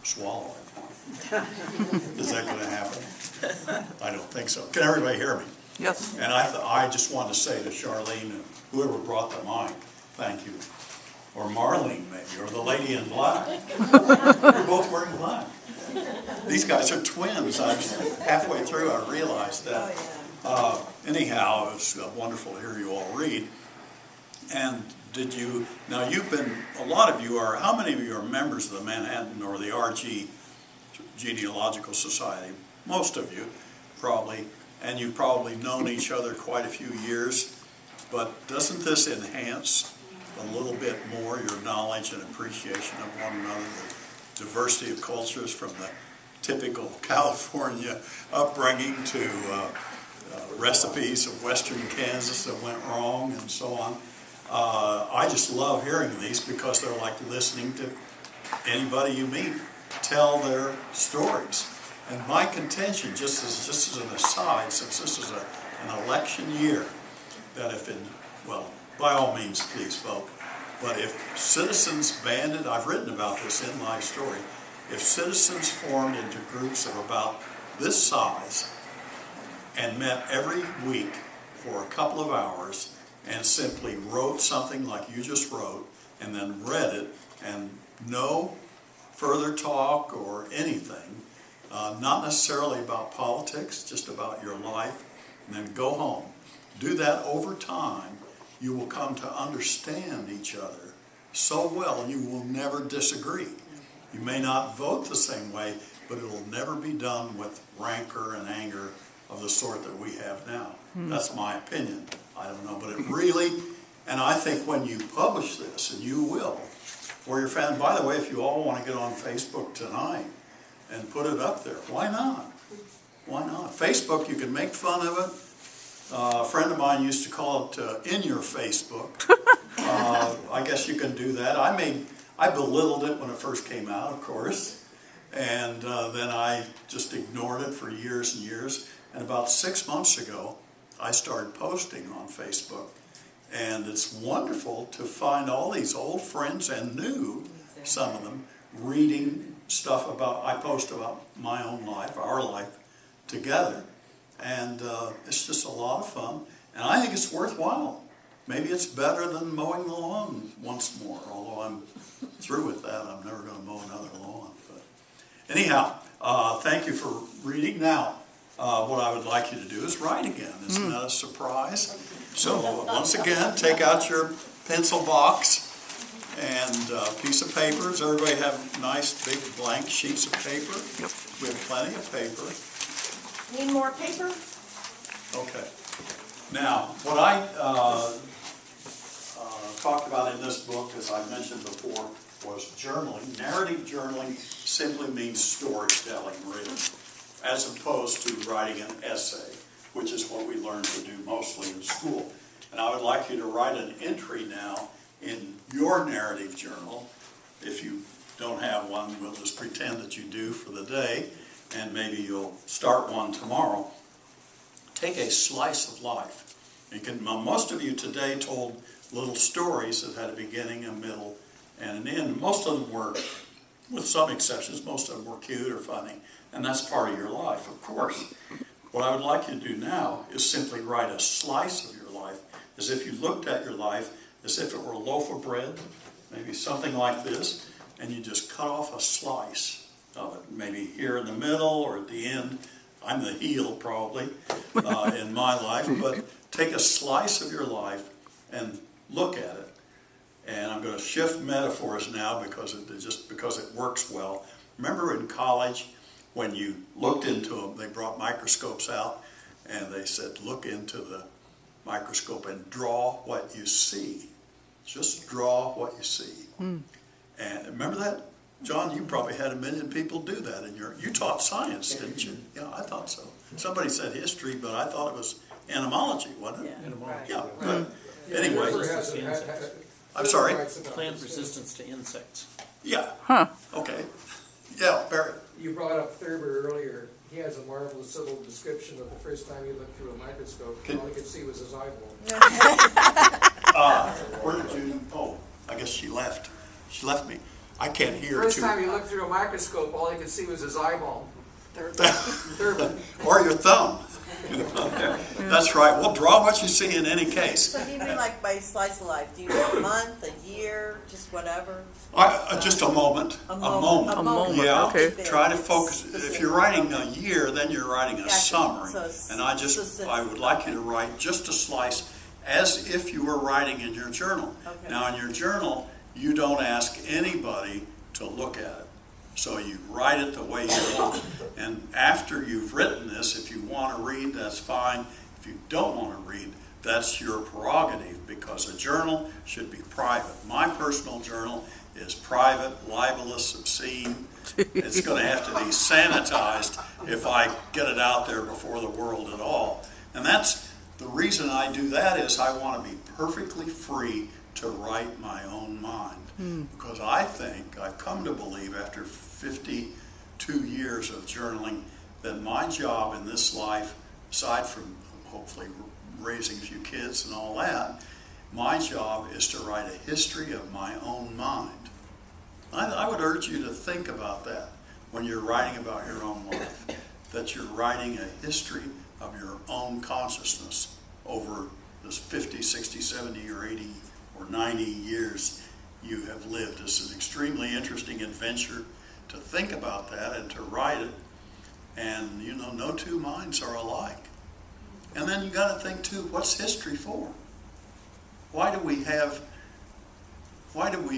swallow it. Is that going to happen? I don't think so. Can everybody hear me? Yes. And I just wanted to say to Charlene and whoever brought the mic, thank you. Or Marlene maybe, or the lady in black. You're both wearing black. These guys are twins. Halfway through I realized that. Anyhow, it was wonderful to hear you all read. And now you've been, a lot of you are, how many of you are members of the Manhattan or the RG Genealogical Society? Most of you, probably. And you've probably known each other quite a few years. But doesn't this enhance a little bit more your knowledge and appreciation of one another, the diversity of cultures from the typical California upbringing to recipes of Western Kansas that went wrong and so on. I just love hearing these because they're like listening to anybody you meet tell their stories. And my contention, just as an aside, since this is an election year, that by all means, please vote. But if citizens banded, I've written about this in LifeStory, if citizens formed into groups of about this size and met every week for a couple of hours and simply wrote something like you just wrote and then read it and no further talk or anything, not necessarily about politics, just about your life, and then go home. Do that over time, you will come to understand each other so well and you will never disagree. You may not vote the same way, but it will never be done with rancor and anger of the sort that we have now. That's my opinion. I don't know, but it really, and I think when you publish this, and you will, for your fan, by the way, if you all want to get on Facebook tonight and put it up there, why not? Why not? Facebook, you can make fun of it. A friend of mine used to call it in your Facebook. I guess you can do that. I belittled it when it first came out, of course, and then I just ignored it for years and years. And about 6 months ago, I started posting on Facebook, and it's wonderful to find all these old friends and new, some of them, reading stuff I post about my own life, our life together. And it's just a lot of fun, and I think it's worthwhile. Maybe it's better than mowing the lawn once more, although I'm through with that. I'm never going to mow another lawn. But anyhow, thank you for reading. Now, what I would like you to do is write again. Isn't that a surprise? So once again, take out your pencil box and a piece of paper. Does everybody have nice big blank sheets of paper? Yep. We have plenty of paper. Need more paper? Okay. Now, what I talked about in this book, as I mentioned before, was journaling. Narrative journaling simply means storytelling, really, as opposed to writing an essay, which is what we learn to do mostly in school. And I would like you to write an entry now in your narrative journal. If you don't have one, we'll just pretend that you do for the day, and maybe you'll start one tomorrow. Take a slice of life. Most of you today told little stories that had a beginning, a middle, and an end. Most of them were, with some exceptions, most of them were cute or funny, and that's part of your life, of course. What I would like you to do now is simply write a slice of your life, as if you looked at your life as if it were a loaf of bread, maybe something like this, and you just cut off a slice of it, maybe here in the middle or at the end. I'm the heel probably in my life, but take a slice of your life and look at it. And I'm going to shift metaphors now because it works well. Remember in college when you looked into them, they brought microscopes out and they said, look into the microscope and draw what you see. Just draw what you see. And remember that? John, you probably had a million people do that you taught science, didn't you? Yeah, I thought so. Somebody said history, but I thought it was entomology, wasn't it? Yeah. Entomology. Yeah, good. Anyway, I'm sorry? Plant resistance to insects. Yeah. Huh. Okay. Yeah, Barry. You brought up Thurber earlier. He has a marvelous little description of the first time he looked through a microscope. All he could see was his eyeball. Where did you? Oh, I guess she left. She left me. I can't hear First too. time you looked through a microscope, all you could see was his eyeball. Or your thumb. That's right. Well, draw what you see in any case. So do you mean like by slice of life? Do you mean a month, a year, just whatever? Just a moment. A moment. Yeah. Okay. Try to focus. If you're writing a year, then you're writing a Gotcha. summary. So it's And I would like you to write just a slice as if you were writing in your journal. Okay. Now, in your journal, you don't ask anybody to look at it. So you write it the way you want. And after you've written this, if you want to read, that's fine. If you don't want to read, that's your prerogative, because a journal should be private. My personal journal is private, libelous, obscene. It's going to have to be sanitized if I get it out there before the world at all. And that's the reason I do that, is I want to be perfectly free to write my own mind. Because I think, I've come to believe after 52 years of journaling, that my job in this life, aside from hopefully raising a few kids and all that, my job is to write a history of my own mind. I would urge you to think about that when you're writing about your own life, that you're writing a history of your own consciousness over this 50, 60, 70, or 80, or 90 years you have lived. It's an extremely interesting adventure to think about that and to write it. And, you know, no two minds are alike. And then you got to think, too, what's history for? Why do we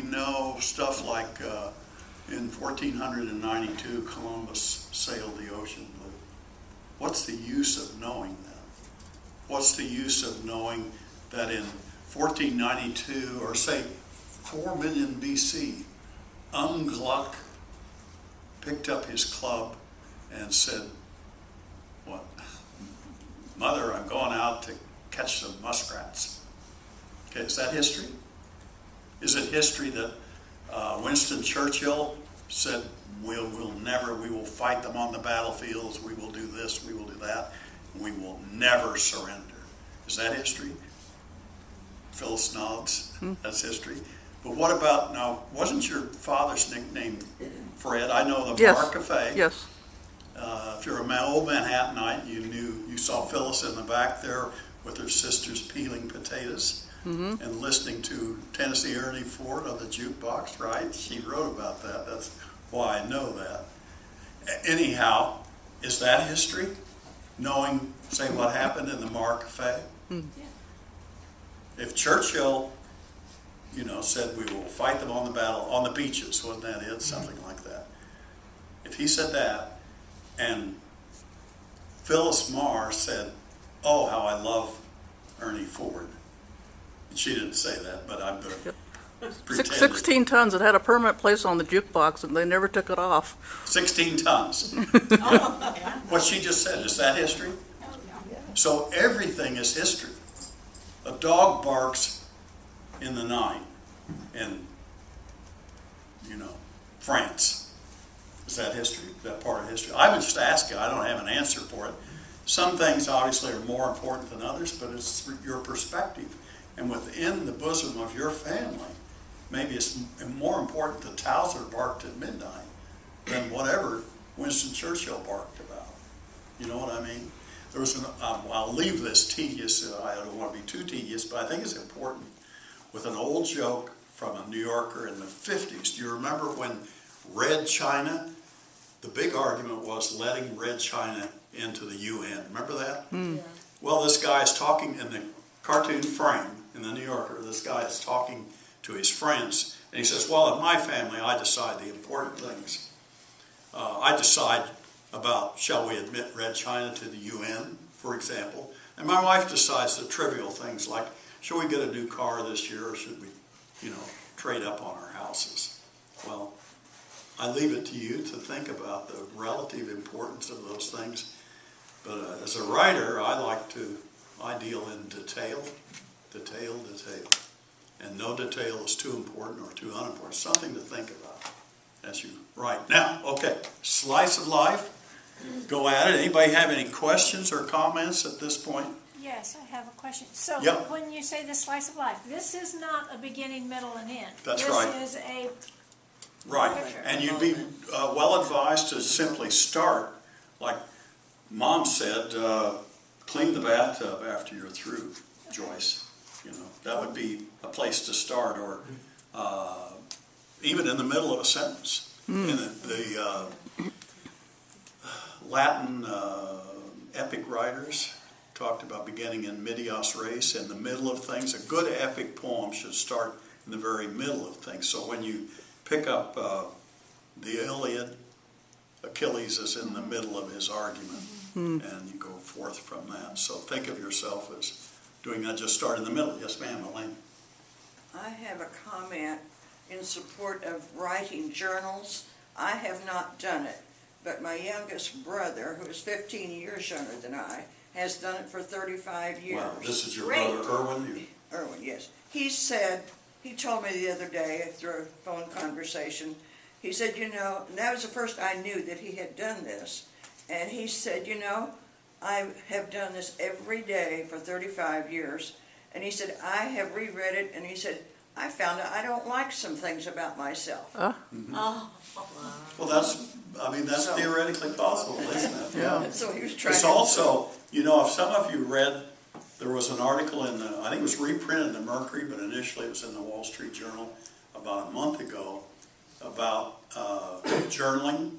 know stuff like in 1492 Columbus sailed the ocean blue? What's the use of knowing that? What's the use of knowing that in 1492, or say 4 million BC, Gluck picked up his club and said, "What, Mother, I'm going out to catch some muskrats." Okay, is that history? Is it history that Winston Churchill said, we will fight them on the battlefields, we will do this, we will do that, and we will never surrender? Is that history? Phyllis nods, that's history. But what about, now, wasn't your father's nickname Fred? I know the Bar Cafe. Yes. If you're an old Manhattanite, you saw Phyllis in the back there with her sisters peeling potatoes and listening to Tennessee Ernie Ford on the jukebox, right? She wrote about that. That's why I know that. Anyhow, is that history? Knowing, say, what happened in the Bar Cafe? Yeah. If Churchill, said we will fight them on the beaches, wasn't that it? Something like that. If he said that, and Phyllis Marr said, "Oh, how I love Ernie Ford." She didn't say that, but I'm going to pretend. 16 tons. It had a permanent place on the jukebox, and they never took it off. 16 tons. What she just said, is that history? So everything is history. A dog barks in the night in, France. Is that history? Is that part of history? I would just ask you. I don't have an answer for it. Some things obviously are more important than others, but it's your perspective. And within the bosom of your family, maybe it's more important that Towser barked at midnight than whatever Winston Churchill barked about. You know what I mean? There was I'll leave this tedious. I don't want to be too tedious, but I think it's important. With an old joke from a New Yorker in the 50s. Do you remember when Red China, the big argument was letting Red China into the UN. Remember that? Yeah. Well, this guy is talking in the cartoon frame in the New Yorker. This guy is talking to his friends, and he says, "Well, in my family, I decide the important things. I decide about, shall we admit Red China to the UN, for example, and my wife decides the trivial things like, should we get a new car this year, or should we, trade up on our houses?" Well, I leave it to you to think about the relative importance of those things. But as a writer, I deal in detail. And no detail is too important or too unimportant. Something to think about as you write. Now, okay, slice of life. Go at it. Anybody have any questions or comments at this point? Yes, I have a question. So Yep. when you say the slice of life, this is not a beginning, middle, and end. That's this right. This is a Right, and you'd be well advised to simply start, like Mom said, clean the bathtub after you're through, Joyce. You know, that would be a place to start, or even in the middle of a sentence. In the Latin epic writers talked about beginning in medias res, in the middle of things. A good epic poem should start in the very middle of things. So when you pick up the Iliad, Achilles is in the middle of his argument, and you go forth from that. So think of yourself as doing that. Just start in the middle. Yes, ma'am, Elaine. I have a comment in support of writing journals. I have not done it, but my youngest brother, who is 15 years younger than I, has done it for 35 years. Wow, this is your brother Erwin? Erwin, yes. He said, he told me the other day through a phone conversation, he said, you know, and that was the first I knew that he had done this, and he said, you know, I have done this every day for 35 years, and he said, I have reread it, and he said, I found out I don't like some things about myself. Well, that's theoretically possible, isn't it? Yeah. So he was trying It's to... also, you know, if some of you read, there was an article in the, I think it was reprinted in the Mercury, but initially it was in the Wall Street Journal about a month ago, about journaling,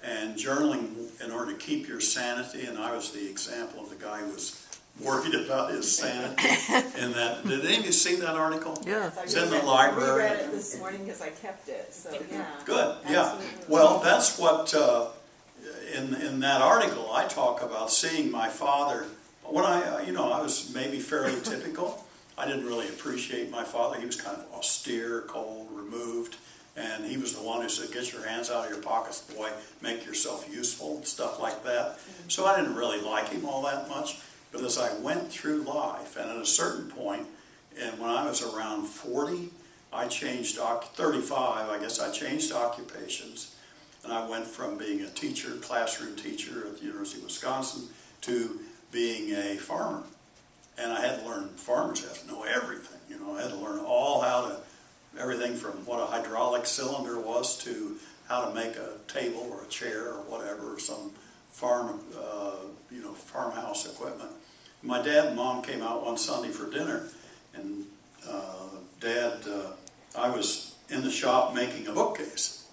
and journaling in order to keep your sanity, and I was the example of the guy who was worried about his sanity. And that, did any of you see that article? Yeah. It's in the library. I reread it this morning because I kept it, so yeah. Good, yeah. Absolutely. Well, that's what, in that article, I talk about seeing my father. When I was maybe fairly typical. I didn't really appreciate my father. He was kind of austere, cold, removed. And he was the one who said, get your hands out of your pockets, boy, make yourself useful, and stuff like that. So I didn't really like him all that much. But as I went through life, and at a certain point, and when I was around 40, I changed, 35, I guess I changed occupations. And I went from being a teacher, classroom teacher at the University of Wisconsin, to being a farmer. And I had to learn, farmers have to know everything, you know. I had to learn all how to, everything from what a hydraulic cylinder was to how to make a table or a chair or whatever, or some farm, farmhouse equipment. My dad and Mom came out one Sunday for dinner, and I was in the shop making a bookcase.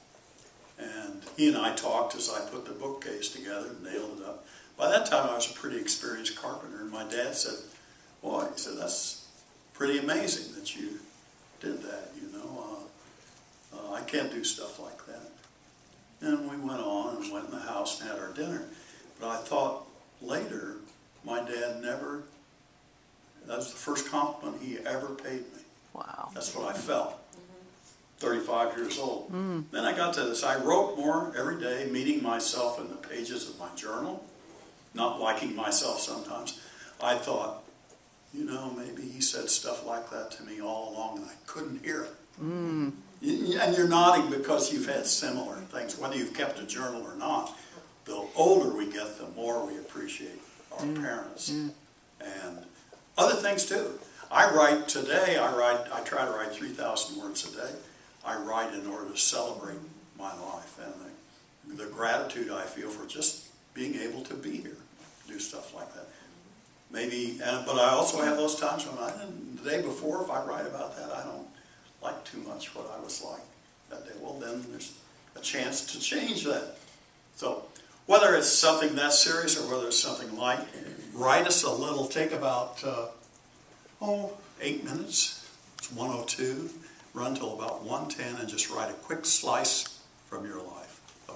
And he and I talked as I put the bookcase together and nailed it up. By that time, I was a pretty experienced carpenter, and my dad said, boy, he said, that's pretty amazing that you did that, you know. I can't do stuff like that. And we went on and went in the house and had our dinner. But I thought later, my dad never, that was the first compliment he ever paid me. Wow. That's what I felt. 35 years old. Then I got to this, I wrote more every day, meeting myself in the pages of my journal, not liking myself sometimes. I thought, you know, maybe he said stuff like that to me all along and I couldn't hear it. And you're nodding because you've had similar things, whether you've kept a journal or not. The older we get, the more we appreciate our parents. And other things too. I write today, I try to write 3,000 words a day. I write in order to celebrate my life and the gratitude I feel for just being able to be here, do stuff like that. Maybe, but I also have those times when the day before, if I write about that, I don't like too much what I was like that day. Well, then there's a chance to change that. So whether it's something that serious or whether it's something light, write us a little, take about 8 minutes. It's 1:02. Run till about 1:10 and just write a quick slice from your life.